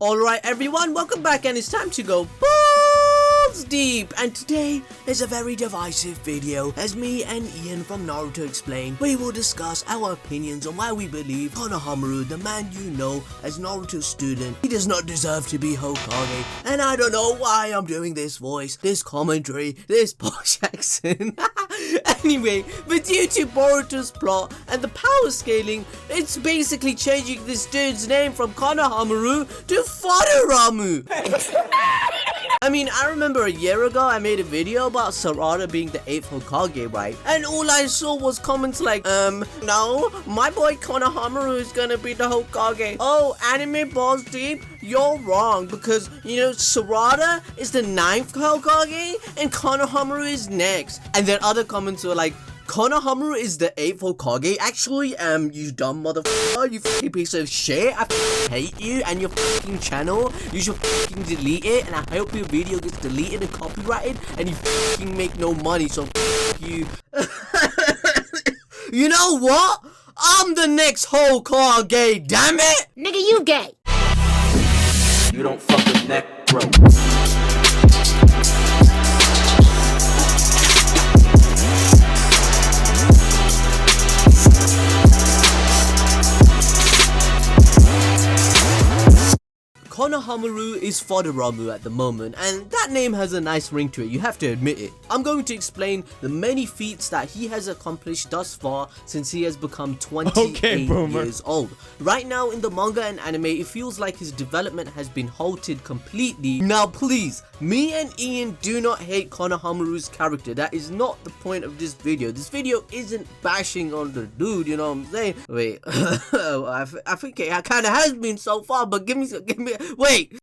Alright everyone, welcome back and it's time to go balls deep. And today is a very divisive video. As me and Ian from Naruto explain, we will discuss our opinions on why we believe Konohamaru, the man you know as Naruto's student, he does not deserve to be Hokage. And I don't know why I'm doing this voice, this commentary, this posh accent. Anyway, but due to Boruto's plot and the power scaling, it's basically changing this dude's name from Konohamaru to Foderamu. I mean, I remember a year ago I made a video about Sarada being the 8th Hokage, right? And all I saw was comments like, no, my boy Konohamaru is gonna be the Hokage. Oh, anime balls deep? You're wrong, because, you know, Sarada is the 9th Hokage and Konohamaru is next. And then other comments were like, Konohamaru is the 8th Hokage? Actually, you dumb motherfucker, you fucking piece of shit. I hate you and your fucking channel. You should fucking delete it, and I hope your video gets deleted and copyrighted, and you fucking make no money, so you. You know what? I'm the next Hokage, damn it! Nigga, you gay. You don't fuck with neck, bro. Konohamaru is Foderamu at the moment, and that name has a nice ring to it, you have to admit it. I'm going to explain the many feats that he has accomplished thus far since he has become 28 years old. Right now in the manga and anime, it feels like his development has been halted completely. Now please, me and Ian do not hate Konohamaru's character. That is not the point of this video. This video isn't bashing on the dude, you know what I'm saying? Wait, I think it kind of has been so far, but give me wait.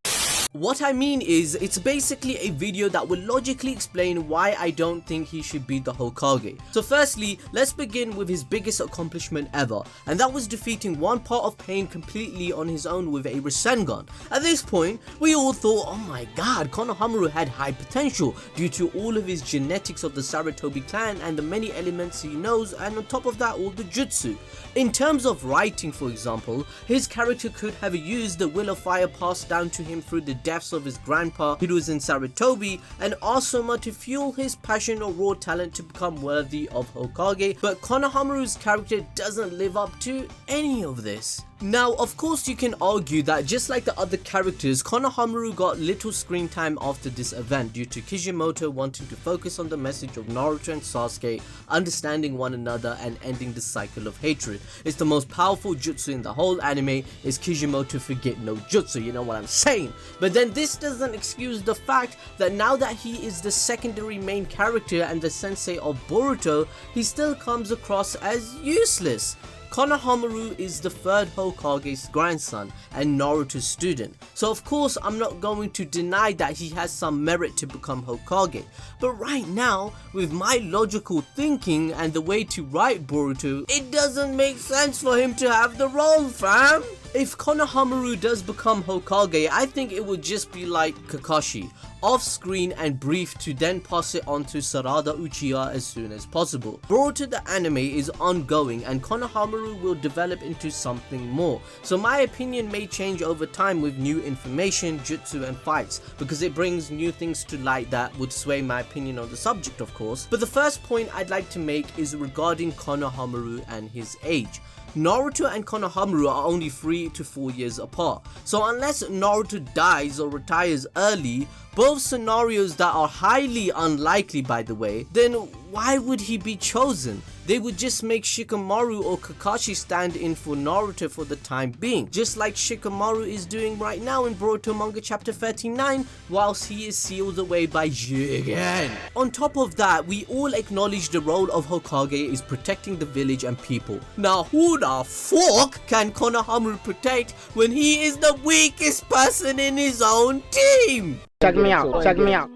What I mean is, it's basically a video that will logically explain why I don't think he should be the Hokage. So firstly, let's begin with his biggest accomplishment ever, and that was defeating one part of Pain completely on his own with a Rasengan. At this point, we all thought, oh my god, Konohamaru had high potential due to all of his genetics of the Sarutobi clan and the many elements he knows, and on top of that, all the jutsu. In terms of writing, for example, his character could have used the will of fire passed down to him through the deaths of his grandpa Hiruzen Sarutobi and Asuma to fuel his passion or raw talent to become worthy of Hokage, but Konohamaru's character doesn't live up to any of this. Now, of course, you can argue that just like the other characters, Konohamaru got little screen time after this event due to Kishimoto wanting to focus on the message of Naruto and Sasuke understanding one another and ending the cycle of hatred. It's the most powerful jutsu in the whole anime is Kishimoto forget no jutsu, you know what I'm saying? But then this doesn't excuse the fact that now that he is the secondary main character and the sensei of Boruto, he still comes across as useless. Konohamaru is the third Hokage's grandson and Naruto's student, so of course I'm not going to deny that he has some merit to become Hokage, but right now, with my logical thinking and the way to write Boruto, it doesn't make sense for him to have the role, fam! If Konohamaru does become Hokage, I think it would just be like Kakashi, off screen and brief to then pass it on to Sarada Uchiha as soon as possible. Boruto the anime is ongoing and Konohamaru will develop into something more, so my opinion may change over time with new information, jutsu and fights, because it brings new things to light that would sway my opinion on the subject, of course. But the first point I'd like to make is regarding Konohamaru and his age. Naruto and Konohamaru are only 3 to 4 years apart, so unless Naruto dies or retires early, both scenarios that are highly unlikely by the way, then why would he be chosen? They would just make Shikamaru or Kakashi stand in for Naruto for the time being, just like Shikamaru is doing right now in Boruto manga chapter 39 whilst he is sealed away by Jigen. On top of that, we all acknowledge the role of Hokage is protecting the village and people. Now who the fuck can Konohamaru protect when he is the weakest person in his own team? Check me out, check me out.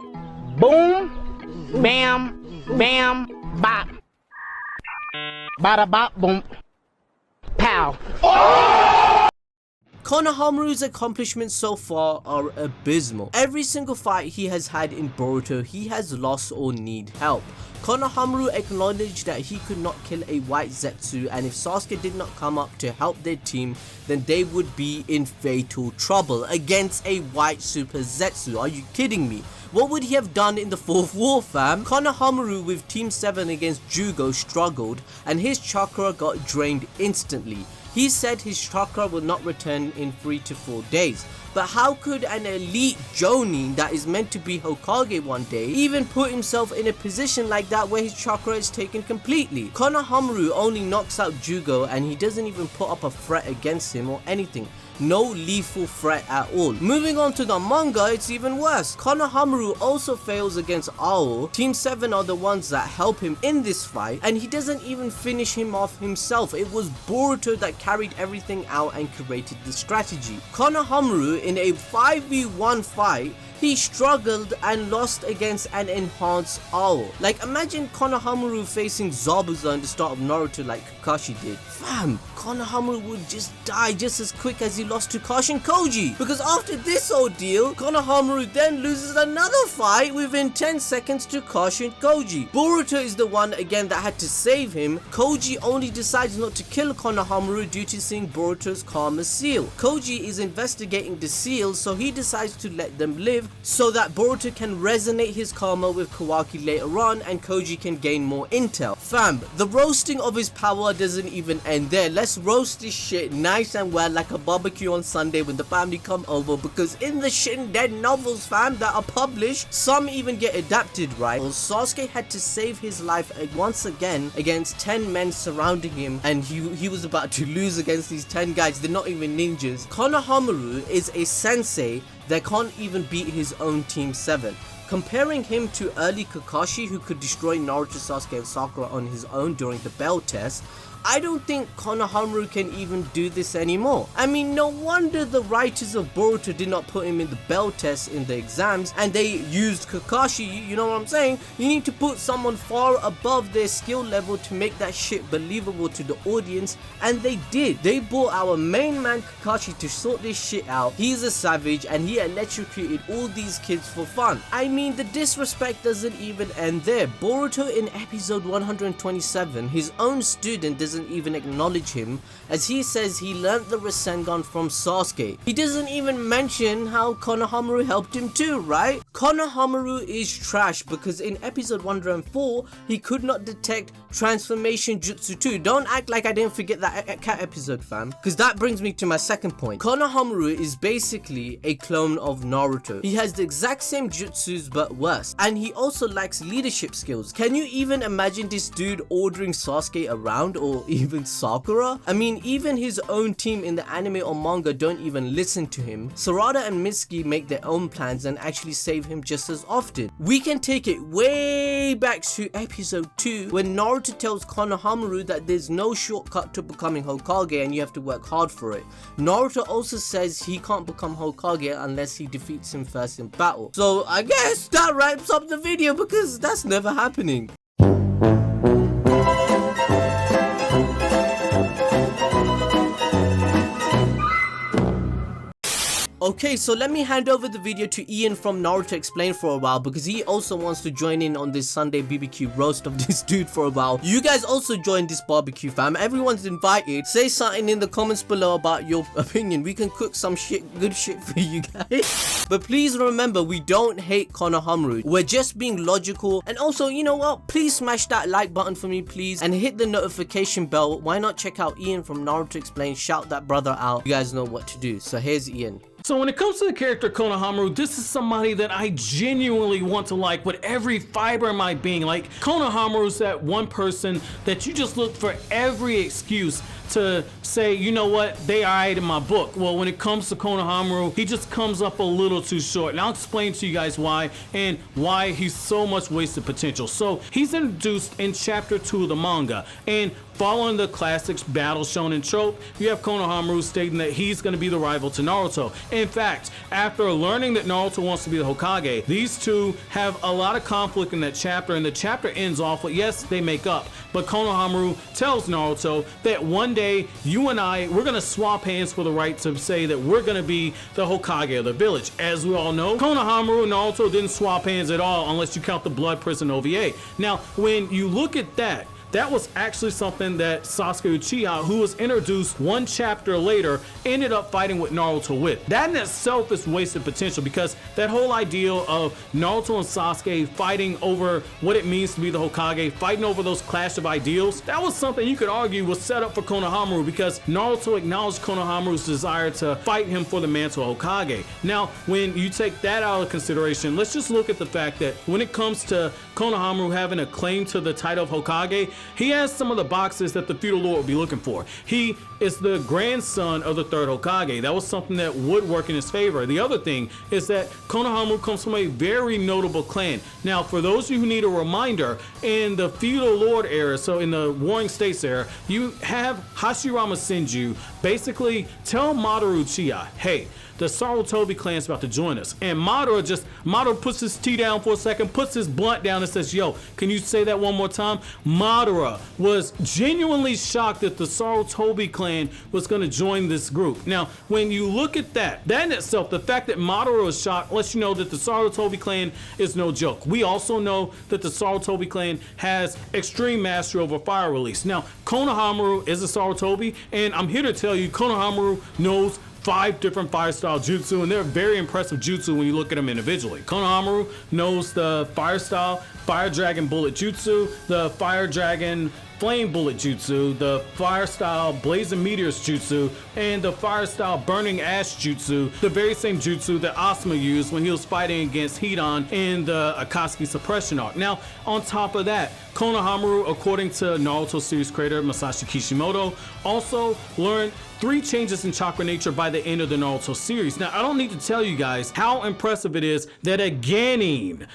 Boom, bam, bam, bop. Bada bop, boom, pow. Konohamaru's accomplishments so far are abysmal. Every single fight he has had in Boruto, he has lost or need help. Konohamaru acknowledged that he could not kill a white Zetsu, and if Sasuke did not come up to help their team, then they would be in fatal trouble against a white Super Zetsu. Are you kidding me? What would he have done in the 4th war, fam? Konohamaru with Team 7 against Jugo struggled, and his chakra got drained instantly. He said his chakra will not return in 3 to 4 days. But how could an elite Jonin that is meant to be Hokage one day even put himself in a position like that where his chakra is taken completely? Konohamaru only knocks out Jugo and he doesn't even put up a threat against him or anything. No lethal threat at all. Moving on to the manga, it's even worse. Konohamaru also fails against Ao. Team 7 are the ones that help him in this fight, and he doesn't even finish him off himself. It was Boruto that carried everything out and created the strategy. Konohamaru, in a 5v1 fight, he struggled and lost against an enhanced Ao. Like, imagine Konohamaru facing Zabuza in the start of Naruto like Kakashi did. Fam, Konohamaru would just die just as quick as he lost to Kashin Koji. Because after this ordeal, Konohamaru then loses another fight within 10 seconds to Kashin Koji. Boruto is the one again that had to save him. Koji only decides not to kill Konohamaru due to seeing Boruto's karma seal. Koji is investigating the seals, so he decides to let them live so that Boruto can resonate his karma with Kawaki later on and Koji can gain more intel. Fam, the roasting of his power doesn't even end there. Let's roast this shit nice and well like a barbecue on Sunday when the family come over, because in the Shinden novels, fam, that are published, some even get adapted, right? Well, Sasuke had to save his life once again against 10 men surrounding him, and he was about to lose against these 10 guys. They're not even ninjas. Konohamaru is a sensei that can't even beat his own Team 7. Comparing him to early Kakashi, who could destroy Naruto, Sasuke and Sakura on his own during the bell test, I don't think Konohamaru can even do this anymore. I mean, no wonder the writers of Boruto did not put him in the bell test in the exams and they used Kakashi, you know what I'm saying? You need to put someone far above their skill level to make that shit believable to the audience, and they did. They brought our main man Kakashi to sort this shit out. He's a savage and he electrocuted all these kids for fun. I mean, the disrespect doesn't even end there. Boruto in episode 127, his own student doesn't even acknowledge him, as he says he learnt the Rasengan from Sasuke. He doesn't even mention how Konohamaru helped him too, right? Konohamaru is trash because in episode 104 he could not detect transformation jutsu too. Don't act like I didn't forget that cat episode, fam, because that brings me to my second point. Konohamaru is basically a clone of Naruto. He has the exact same jutsus but worse, and he also lacks leadership skills. Can you even imagine this dude ordering Sasuke around, or even Sakura? I mean, even his own team in the anime or manga don't even listen to him. Sarada and Mitsuki make their own plans and actually save him just as often. We can take it way back to episode 2 when Naruto tells Konohamaru that there's no shortcut to becoming Hokage and you have to work hard for it. Naruto also says he can't become Hokage unless he defeats him first in battle. So I guess that wraps up the video because that's never happening. Okay, so let me hand over the video to Ian from Naruto Explain for a while because he also wants to join in on this Sunday BBQ roast of this dude for a while. You guys also join this barbecue, fam. Everyone's invited. Say something in the comments below about your opinion. We can cook some good shit for you guys. But please remember, we don't hate Konohamaru. We're just being logical. And also, you know what? Please smash that like button for me, please. And hit the notification bell. Why not check out Ian from Naruto Explain? Shout that brother out. You guys know what to do. So here's Ian. So when it comes to the character Konohamaru, this is somebody that I genuinely want to like with every fiber of my being. Like, Konohamaru's that one person that you just look for every excuse to say, you know what, they alright in my book. Well, when it comes to Konohamaru, he just comes up a little too short. And I'll explain to you guys why, and why he's so much wasted potential. So he's introduced in chapter 2 of the manga, and following the classic battle shonen trope, you have Konohamaru stating that he's going to be the rival to Naruto. In fact, after learning that Naruto wants to be the Hokage, these two have a lot of conflict in that chapter, and the chapter ends off with, yes, they make up, but Konohamaru tells Naruto that one day you and I, we're going to swap hands for the right to say that we're going to be the Hokage of the village. As we all know, Konohamaru and Naruto didn't swap hands at all unless you count the Blood Prison OVA. Now, when you look at that, that was actually something that Sasuke Uchiha, who was introduced one chapter later, ended up fighting with Naruto with. That in itself is wasted potential, because that whole idea of Naruto and Sasuke fighting over what it means to be the Hokage, fighting over those clash of ideals, that was something you could argue was set up for Konohamaru, because Naruto acknowledged Konohamaru's desire to fight him for the mantle of Hokage. Now, when you take that out of consideration, let's just look at the fact that when it comes to Konohamaru having a claim to the title of Hokage, he has some of the boxes that the feudal lord would be looking for. He is the grandson of the third Hokage. That was something that would work in his favor. The other thing is that Konohamaru comes from a very notable clan. Now, for those of you who need a reminder, in the feudal lord era, so in the Warring States era, you have Hashirama Senju basically tell Madara Uchiha, hey, the Sarutobi clan is about to join us. And Madara puts his tea down for a second, puts his blunt down and says, yo, can you say that one more time? Madara was genuinely shocked that the Sarutobi clan was going to join this group. Now, when you look at that in itself, the fact that Madara was shocked lets you know that the Sarutobi clan is no joke. We also know that the Sarutobi clan has extreme mastery over fire release. Now, Konohamaru is a Sarutobi, and I'm here to tell you, Konohamaru knows 5 different fire style jutsu, and they're very impressive jutsu when you look at them individually. Konohamaru knows the fire style Fire Dragon Bullet Jutsu, the Fire Dragon Flame Bullet Jutsu, the Fire Style Blazing Meteors Jutsu, and the Fire Style Burning Ash Jutsu, the very same jutsu that Asuma used when he was fighting against Hidan in the Akatsuki Suppression arc. Now, on top of that, Konohamaru, according to Naruto series creator Masashi Kishimoto, also learned 3 changes in chakra nature by the end of the Naruto series. Now, I don't need to tell you guys how impressive it is that a Genin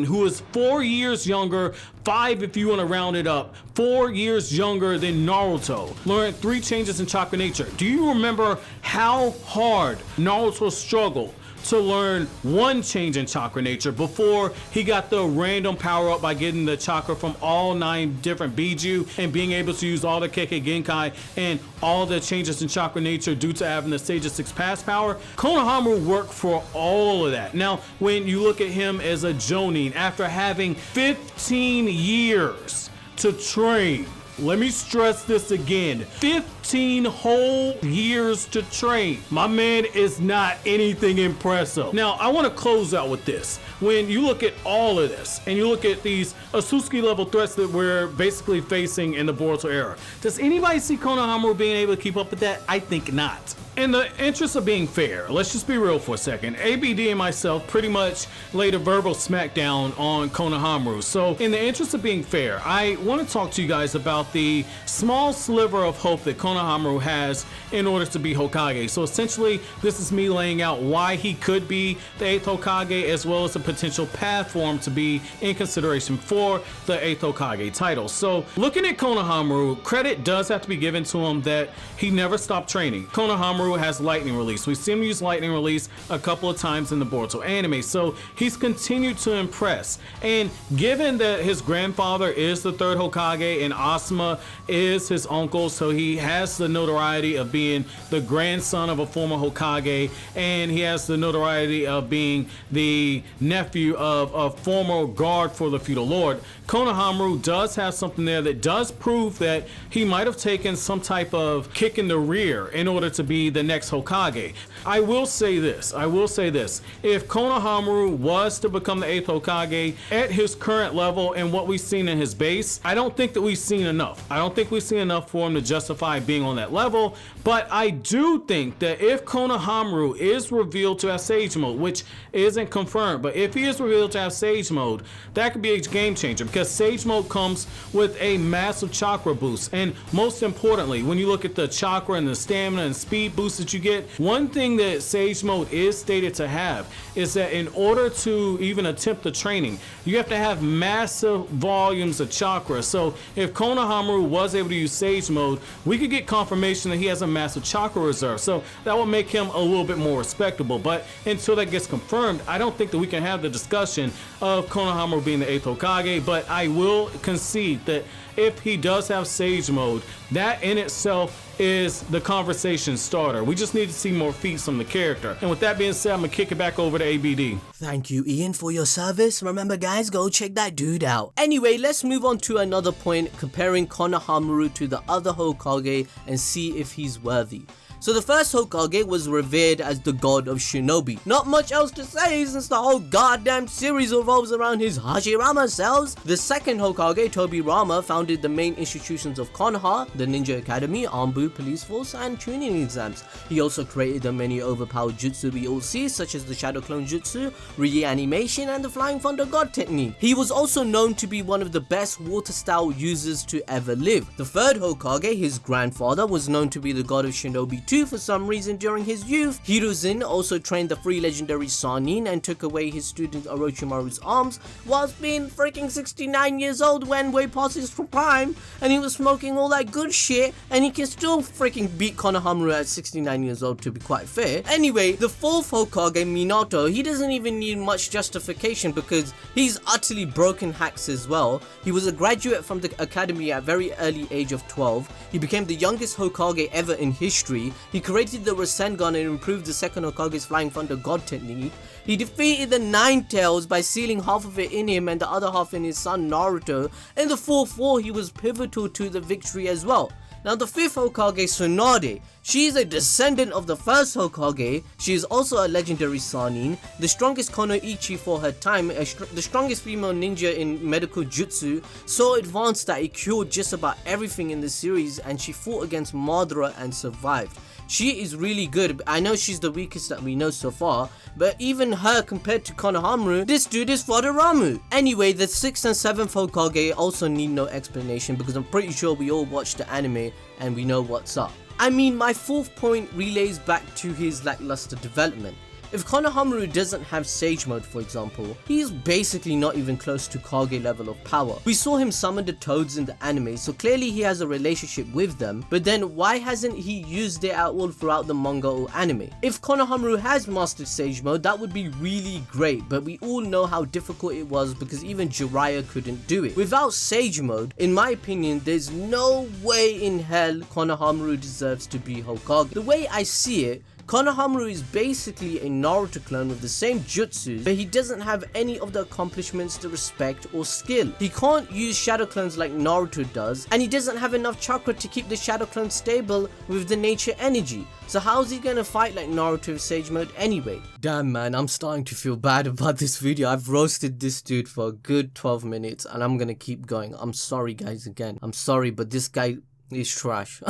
who is 4 years younger, 5 if you want to round it up, 4 years younger than Naruto, learned 3 changes in chakra nature. Do you remember how hard Naruto struggled to learn 1 change in chakra nature before he got the random power up by getting the chakra from all 9 different Biju and being able to use all the Kekkei Genkai and all the changes in chakra nature due to having the Sage of 6 Pass power? Konohamaru worked for all of that. Now, when you look at him as a Jonin, after having 15 years to train, let me stress this again, 15 whole years to train. My man is not anything impressive. Now, I want to close out with this. When you look at all of this, and you look at these Asusuki level threats that we're basically facing in the Boruto era, does anybody see Konohamaru being able to keep up with that? I think not. In the interest of being fair, let's just be real for a second. ABD and myself pretty much laid a verbal smackdown on Konohamaru. So in the interest of being fair, I want to talk to you guys about the small sliver of hope that Konohamaru has in order to be Hokage. So essentially, this is me laying out why he could be the 8th Hokage, as well as a potential path for him to be in consideration for the 8th Hokage title. So looking at Konohamaru, credit does have to be given to him that he never stopped training. Konohamaru has lightning release. We've seen him use lightning release a couple of times in the Boruto anime, so he's continued to impress. And given that his grandfather is the 3rd Hokage and Asuma is his uncle, so he has the notoriety of being the grandson of a former Hokage, and he has the notoriety of being the nephew of a former guard for the feudal lord. Konohamaru does have something there that does prove that he might have taken some type of kick in the rear in order to be the next Hokage. I will say this. If Konohamaru was to become the 8th Hokage at his current level and what we've seen in his base, I don't think that we've seen enough. I don't think we've seen enough for him to justify being on that level, But I do think that if Konohamaru is revealed to have Sage Mode, which isn't confirmed, but if he is revealed to have Sage Mode, that could be a game changer because Sage Mode comes with a massive chakra boost. And most importantly, when you look at the chakra and the stamina and speed boost that you get, one thing that Sage Mode is stated to have is that in order to even attempt the training, you have to have massive volumes of chakra. So if Konohamaru was able to use Sage Mode, we could get confirmation that he has a massive chakra reserve. So that will make him a little bit more respectable. But until that gets confirmed, I don't think that we can have the discussion of Konohamaru being the 8th Hokage, but I will concede that if he does have Sage Mode, that in itself is the conversation starter. We just need to see more feats from the character. And with that being said, I'm gonna kick it back over to ABD. Thank you, Ian, for your service. Remember, guys, go check that dude out. Anyway, let's move on to another point, comparing Konohamaru to the other Hokage and see if he's worthy. So the first Hokage was revered as the god of shinobi. Not much else to say since the whole goddamn series revolves around his Hashirama cells. The second Hokage, Tobirama, founded the main institutions of Konoha, the Ninja Academy, Anbu Police Force, and tuning exams. He also created the many overpowered jutsu we all see, such as the Shadow Clone Jutsu, Reanimation, and the Flying Thunder God technique. He was also known to be one of the best water style users to ever live. The third Hokage, his grandfather, was known to be the god of shinobi too for some reason during his youth. Hiruzen also trained the 3 legendary Sannin and took away his student Orochimaru's arms whilst being freaking 69 years old when way past his prime, and he was smoking all that good shit, and he can still freaking beat Konohamaru at 69 years old, to be quite fair. Anyway, the fourth Hokage, Minato, he doesn't even need much justification because he's utterly broken hacks as well. He was a graduate from the academy at a very early age of 12. He became the youngest Hokage ever in history. He created the Rasengan and improved the second Hokage's Flying Thunder God technique. He defeated the Nine Tails by sealing half of it in him and the other half in his son Naruto. In the fourth war, he was pivotal to the victory as well. Now the fifth Hokage, Tsunade, she is a descendant of the first Hokage. She is also a legendary Sannin, the strongest Konoichi for her time, the strongest female ninja in medical jutsu, so advanced that it cured just about everything in the series, and she fought against Madara and survived. She is really good. I know she's the weakest that we know so far, but even her compared to Konohamaru, this dude is Foderamu. Anyway, the 6th and 7th Hokage also need no explanation because I'm pretty sure we all watched the anime and we know what's up. I mean, my fourth point relays back to his lackluster development. If Konohamaru doesn't have Sage Mode, for example, he is basically not even close to Kage level of power. We saw him summon the toads in the anime, so clearly he has a relationship with them, but then why hasn't he used it at all throughout the manga or anime? If Konohamaru has mastered Sage Mode, that would be really great, but we all know how difficult it was because even Jiraiya couldn't do it. Without Sage Mode, in my opinion, there's no way in hell Konohamaru deserves to be Hokage. The way I see it, Konohamaru is basically a Naruto clone with the same jutsu, but he doesn't have any of the accomplishments, the respect or skill. He can't use shadow clones like Naruto does, and he doesn't have enough chakra to keep the shadow clone stable with the nature energy. So how's he gonna fight like Naruto with Sage Mode anyway? Damn man, I'm starting to feel bad about this video. I've roasted this dude for a good 12 minutes and I'm gonna keep going. I'm sorry guys again. I'm sorry, but this guy is trash.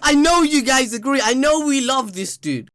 I know you guys agree. I know we love this dude.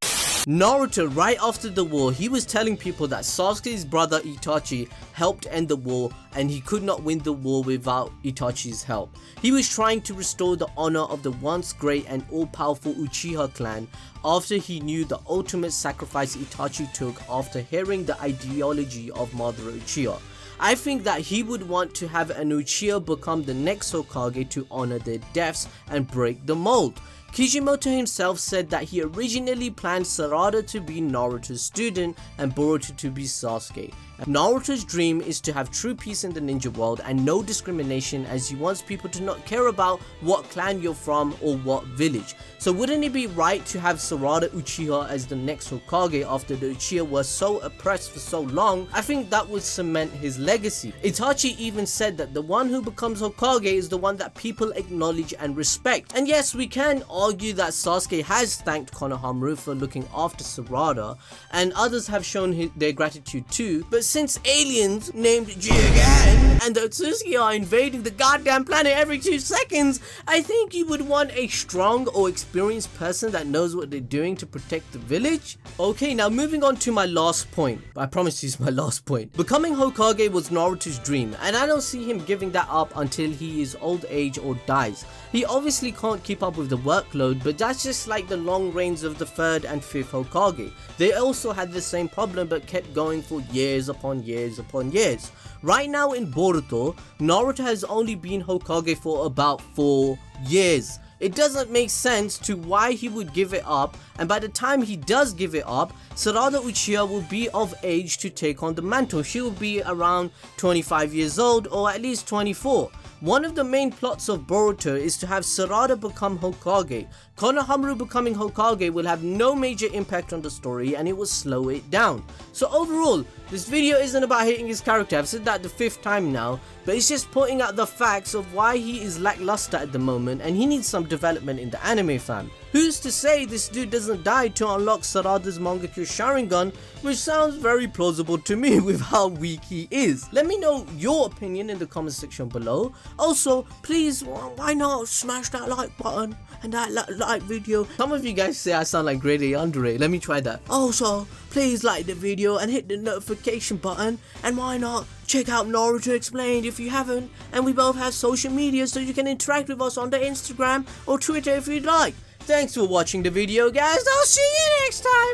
Naruto, right after the war, he was telling people that Sasuke's brother Itachi helped end the war and he could not win the war without Itachi's help. He was trying to restore the honor of the once great and all-powerful Uchiha clan after he knew the ultimate sacrifice Itachi took after hearing the ideology of Madara Uchiha. I think that he would want to have an Uchiha become the next Hokage to honor their deaths and break the mold. Kishimoto himself said that he originally planned Sarada to be Naruto's student and Boruto to be Sasuke. Naruto's dream is to have true peace in the ninja world and no discrimination, as he wants people to not care about what clan you're from or what village. So wouldn't it be right to have Sarada Uchiha as the next Hokage after the Uchiha were so oppressed for so long? I think that would cement his legacy. Itachi even said that the one who becomes Hokage is the one that people acknowledge and respect. And yes, we can argue that Sasuke has thanked Konohamaru for looking after Sarada, and others have shown their gratitude too, but since aliens named Jigen and the Otsutsuki are invading the goddamn planet every 2 seconds, I think you would want a strong or experienced person that knows what they're doing to protect the village. Okay, now moving on to my last point. I promise you it's my last point. Becoming Hokage was Naruto's dream, and I don't see him giving that up until he is old age or dies. He obviously can't keep up with the workload, but that's just like the long reigns of the 3rd and 5th Hokage. They also had the same problem but kept going for years upon years upon years. Right now in Boruto, Naruto has only been Hokage for about 4 years. It doesn't make sense to why he would give it up, and by the time he does give it up, Sarada Uchiha will be of age to take on the mantle. She will be around 25 years old, or at least 24. One of the main plots of Boruto is to have Sarada become Hokage. Konohamaru becoming Hokage will have no major impact on the story, and it will slow it down. So overall, this video isn't about hating his character. I've said that the 5th time now, but it's just pointing out the facts of why he is lackluster at the moment, and he needs some development in the anime, fam. Who's to say this dude doesn't die to unlock Sarada's Mangekyo Sharingan, which sounds very plausible to me with how weak he is. Let me know your opinion in the comment section below. Also, please, why not smash that like button and that like video. Some of you guys say I sound like Grade A underrated. Let me try that. Also, please like the video and hit the notification button, and why not check out Naruto Explained if you haven't, and we both have social media so you can interact with us on the Instagram or Twitter if you'd like. Thanks for watching the video, guys. I'll see you next time.